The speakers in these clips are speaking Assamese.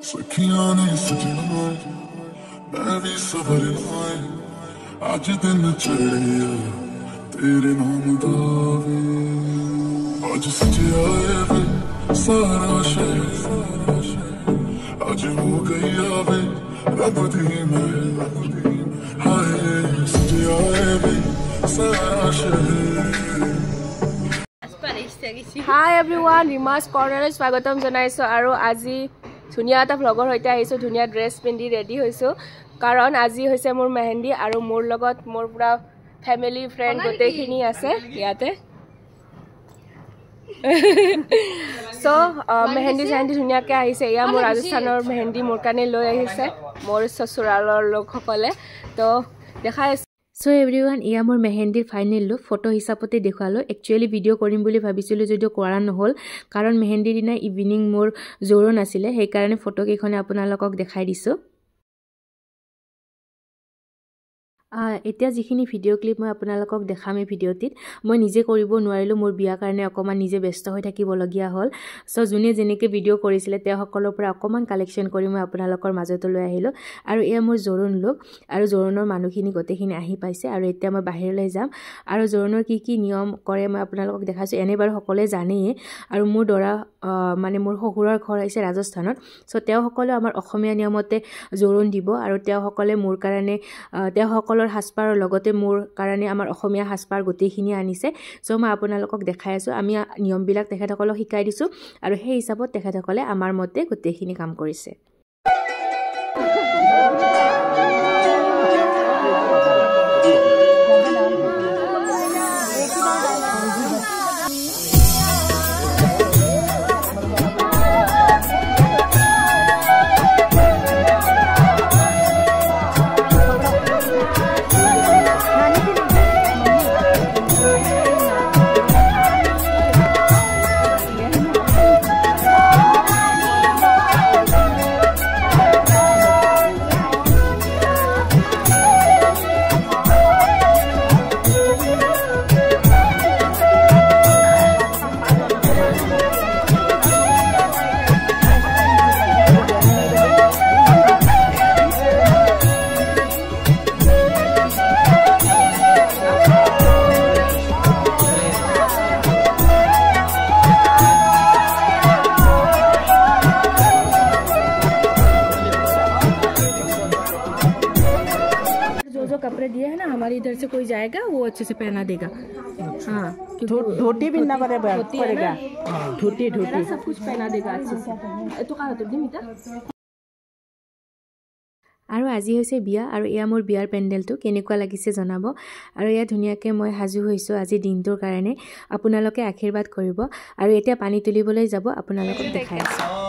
सखियां ने सजना मैं भी सबर लाए आज दिन चढ़िया तेरे नाम दावे आज सजिया वे सारा शहर आज हो गई आवे रब दी मैं हाय सजिया वे सारा शहर Hi everyone, Rima's Corner স্বাগতম জনাইছো আৰু আজি ধুনিয়া এটা ভ্লগৰ হৈতে আহিছো ধুনিয়া ড্ৰেছ পিন্ধি ৰেডি হৈছো কাৰণ আজি হৈছে মোৰ মেহেন্দি আৰু মোৰ লগত মোৰ পুৰা ফ্যামিলি ফ্ৰেন্ড গোটেইখিনি আছে ইয়াতে সো মেহেন্দি জান্দি ধুনিয়াকে আহিছে ইয়া মোৰ ৰাজস্থানৰ মেহেন্দি মোৰ কানে লৈ আহিছে মোৰ সসুৰালৰ লোকসকলে তো দেখাই So everyone, iya mor mehendir final look photo hisapate dekhalo actually video korim boli bhabisilo jodio kora nohol karon mehendir dina evening mor joron asile he karone photo ke khone apunalokok dekhai diso এতিয়া যিখিনি ভিডিও ক্লিপ মই আপোনালোকক দেখাম এই ভিডিওটিত মই নিজে কৰিব নোৱাৰিলো মোৰ বিয়া কাৰণে অকমান নিজে ব্যস্ত হৈ থাকিব লগিয়া হল সো জুনে জেনেকে ভিডিও কৰিছিলে তে সকলৰ পৰা অকমান কালেকচন কৰি মই আপোনালোকৰ মাজত লৈ আহিলো আৰু এয়া মোৰ জোৰণ লোক আৰু জোৰণৰ মানুহখিনি গতেখিনি আহি পাইছে আৰু এতিয়া মই বাহিৰলৈ যাম আৰু জোৰণৰ কি নিয়ম কৰে মই আপোনালোকক দেখাইছো এনে বাৰু সকলে জানেই আৰু মোৰ দৰা মানে মোৰ হহুৰৰ ঘৰ আছে ৰাজস্থানত সো তেও সকলে আমাৰ অসমীয়া নিয়মতে জোৰণ দিব আৰু তেও সকলে মোৰ কাৰণে তেও সকলৰ হাসপাৰৰ লগতে মোৰ কাৰণে আমাৰ অসমীয়া হাসপাৰ গতেখিনি আনিছে সো মই আপোনালোকক দেখাই আছো আমি নিয়ম বিলাক তেখেতসকলক শিকাই দিছো আৰু সেই হিচাপত তেখেতসকলে আমাৰ মতে গতেখিনি কাম কৰিছে कपड़े दिए हैं ना हमारे इधर से कोई जाएगा वो अच्छे से पहना देगा हाँ धोती भी ना पड़ेगा धोती सब कुछ पहना देगा अच्छे से तो कहाँ होते दिमिता আৰু আজি হৈছে বিয়া আৰু এয়া মোৰ বিয়াৰ পেন্ডেলটো কেনেকুৱা লাগিছে জনাব আৰু এয়া ধুনিয়াকে মই হাজু হৈছো আজি দিনটোৰ কাৰণে আপোনালোকে আশীৰ্বাদ কৰিব আৰু এতিয়া পানী তুলিবলৈ যাব আপোনালোকক দেখাই আছো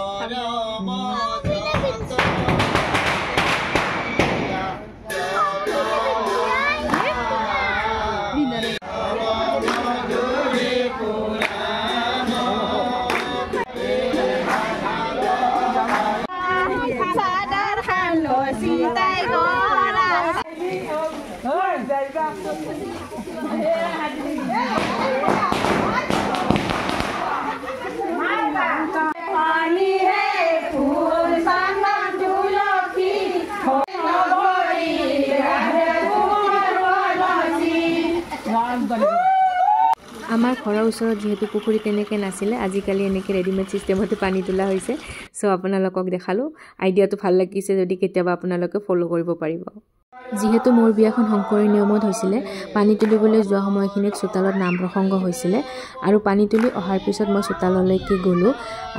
আমাৰ ঘৰৰ ওচৰত যেহেতু পুখুৰী তেনেকৈ নাছিলে আজিকালি এনেকৈ ৰেডিমেড চিষ্টেমতে পানী তোলা হৈছে সো আপোনালোকক দেখালো আইডিয়াটো ভাল লাগিছে যদি কেতিয়াবা আপোনালোকে ফলো কৰিব পাৰিব যেহেতু মোৰ বিয়াখন শংকৰী নিয়মত হৈছিলে পানী তুলিবলৈ যোৱা সময়খিনিত চোতালত নাম প্ৰসংগ হৈছিলে আৰু পানী তুলি অহাৰ পিছত মই চোতাললৈকে গলো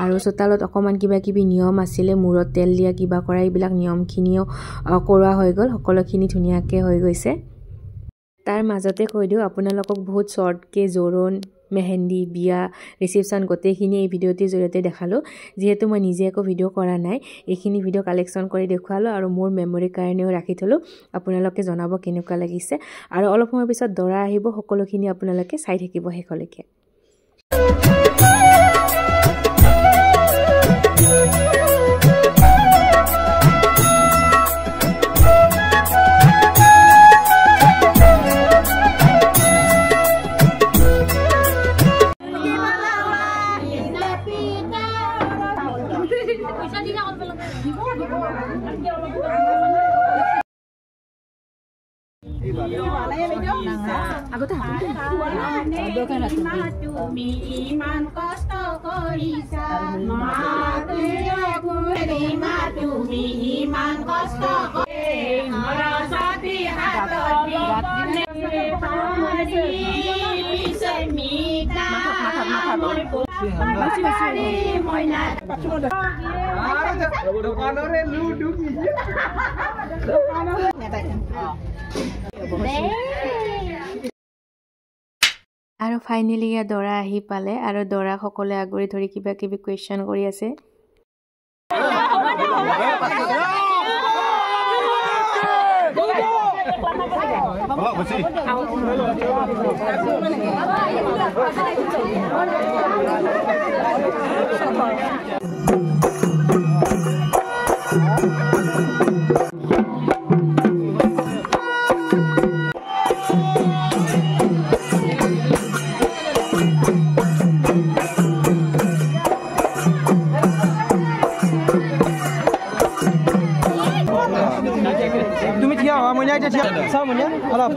আৰু চোতালত অকমান কিবা কিবি নিয়ম আছিলে মূৰত তেল দিয়া কিবা কৰা এইবিলাক নিয়মখিনিও কৰা হৈ গল সকলোখিনি ধুনিয়াকে হৈ গৈছে তাৰ মাজতে কৈ দিও আপোনালোকক বহুত শৰ্ট কে জোৰণ মেহেন্দি বিয়া ৰিসেপশন গতেখিনি এই ভিডিওটিৰ জৰিয়তে দেখালো যেহেতু মই নিজে একো ভিডিও কৰা নাই এইখিনি ভিডিও কালেকচন কৰি দেখুৱালো আৰু মোৰ মেমৰি কাৰণেও ৰাখি থলো আপোনালোকে জনাব কেনেকুৱা লাগিছে আৰু অলপ সময় পিছত দৰা আহিব সকলোখিনি আপোনালোকে চাই থাকিব হেকলৈকে আগতে তুমি ইমান কষ্ট কৰিছা তুমি ইমান কষ্ট আৰু ফাইনেলি ইয়া দৰা আহি পালে আৰু দৰা সকলে আগৰি ধৰি কিবা কিবি কোৱেশ্চন কৰি আছে তুমি থিয়া হোৱা মই এতিয়া থিয়া চাও মই অলপ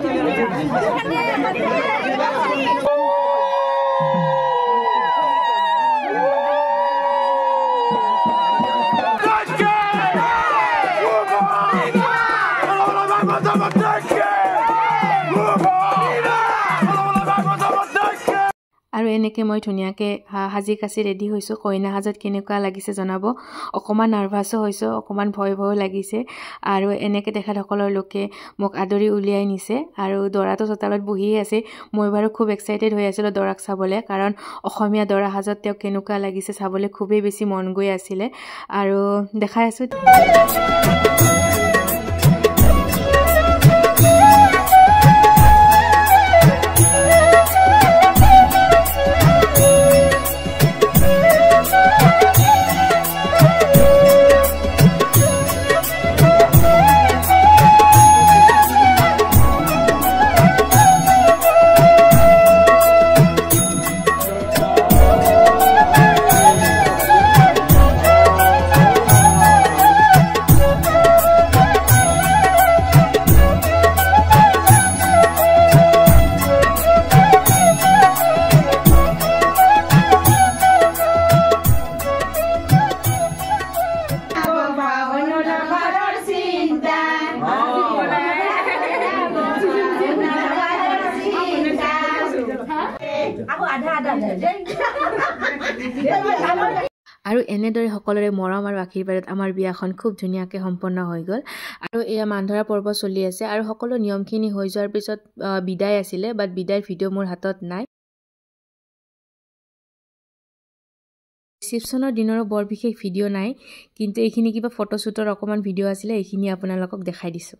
আৰু এনেকৈ মই ধুনীয়াকৈ সাজি কাচি ৰেডি হৈছোঁ কইনা সাজত কেনেকুৱা লাগিছে জনাব অকণমান নাৰ্ভাছো হৈছোঁ অকণমান ভয় লাগিছে আৰু এনেকৈ তেখেতসকলৰ লোকে মোক আদৰি উলিয়াই নিছে আৰু দৰাটো চোতালত বহিয়ে আছে মই বাৰু খুব এক্সাইটেড হৈ আছিলোঁ দৰাক চাবলৈ কাৰণ অসমীয়া দৰা সাজত তেওঁক কেনেকুৱা লাগিছে চাবলৈ খুবেই বেছি মন গৈ আছিলে আৰু দেখাই আছোঁ আৰু এনেদৰে সকলোৰে মৰম আৰু আশীৰ্বাদত আমাৰ বিয়াখন খুব ধুনীয়াকৈ সম্পন্ন হৈ গ'ল আৰু এয়া মান ধৰা পৰ্ব চলি আছে আৰু সকলো নিয়মখিনি হৈ যোৱাৰ পিছত বিদায় আছিলে বাট বিদায়ৰ ভিডিঅ' মোৰ হাতত নাই ৰিচিপশ্যনৰ দিনৰো বৰ বিশেষ ভিডিঅ' নাই কিন্তু এইখিনি কিবা ফটোশ্বুটৰ অকণমান ভিডিঅ' আছিলে এইখিনি আপোনালোকক দেখাই দিছোঁ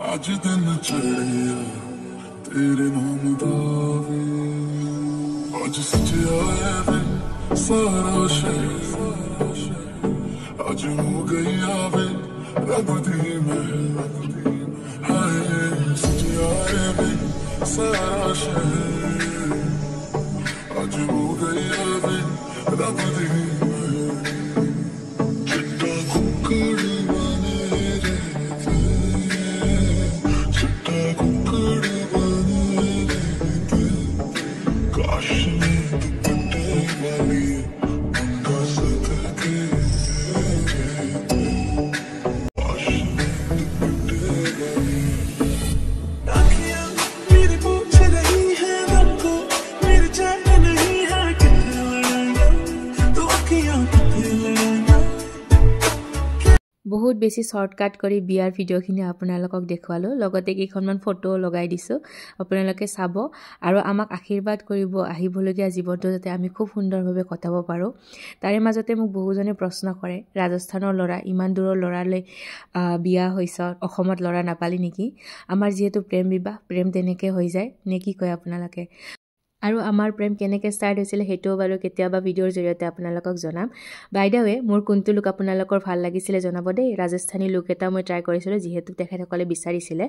आज दिन चढ़िया तेरे नाम दावे आज सजिया है सारा शहर आज हो गई आवे रब दी महल हाय सजिया है सारा शहर आज हो गई आवे रब दी महल चिट्टा कुकड़ বহুত বেছি শৰ্টকাট কৰি বিয়াৰ ভিডিঅ'খিনি আপোনালোকক দেখুৱালোঁ লগতে কেইখনমান ফটো লগাই দিছোঁ আপোনালোকে চাব আৰু আমাক আশীৰ্বাদ কৰিব আহিবলগীয়া জীৱনটো যাতে আমি খুব সুন্দৰভাৱে কটাব পাৰোঁ তাৰে মাজতে মোক বহুজনে প্ৰশ্ন কৰে ৰাজস্থানৰ ল'ৰা ইমান দূৰৰ ল'ৰালৈ বিয়া হৈছ অসমত ল'ৰা নাপালি নেকি আমাৰ যিহেতু প্ৰেম বিবাহ প্ৰেম তেনেকৈ হৈ যায় নে কি কয় আপোনালোকে আৰু আমাৰ প্ৰেম কেনেকৈ ষ্টাৰ্ট হৈছিলে সেইটোও বাৰু কেতিয়াবা ভিডিঅ'ৰ জৰিয়তে আপোনালোকক জনাম। বাই দ্য ৱে মোৰ কোনটো লুক আপোনালোকৰ ভাল লাগিছিলে জনাব দেই। ৰাজস্থানী লুক এটা মই ট্ৰাই কৰিছিলোঁ যিহেতু তেখেতসকলে বিচাৰিছিলে,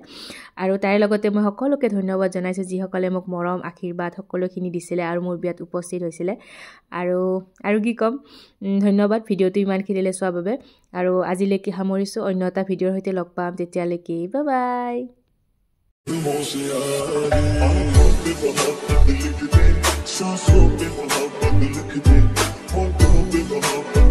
আৰু তাইৰ লগতে মই সকলোকে ধন্যবাদ জনাইছোঁ যিসকলে মোক মৰম আশীৰ্বাদ সকলোখিনি দিছিলে আৰু মোৰ বিয়াত উপস্থিত হৈছিলে। আৰু কি ক'ম, ধন্যবাদ ভিডিঅ'টো ইমানখিনিলৈ চোৱাৰ বাবে। আৰু আজিলৈকে সামৰিছোঁ, অন্য এটা ভিডিঅ'ৰ সৈতে লগ পাম, তেতিয়ালৈকে বাই বাই। सांसों पे मोहब्बत लिख दे, होठों पे मोहब्बत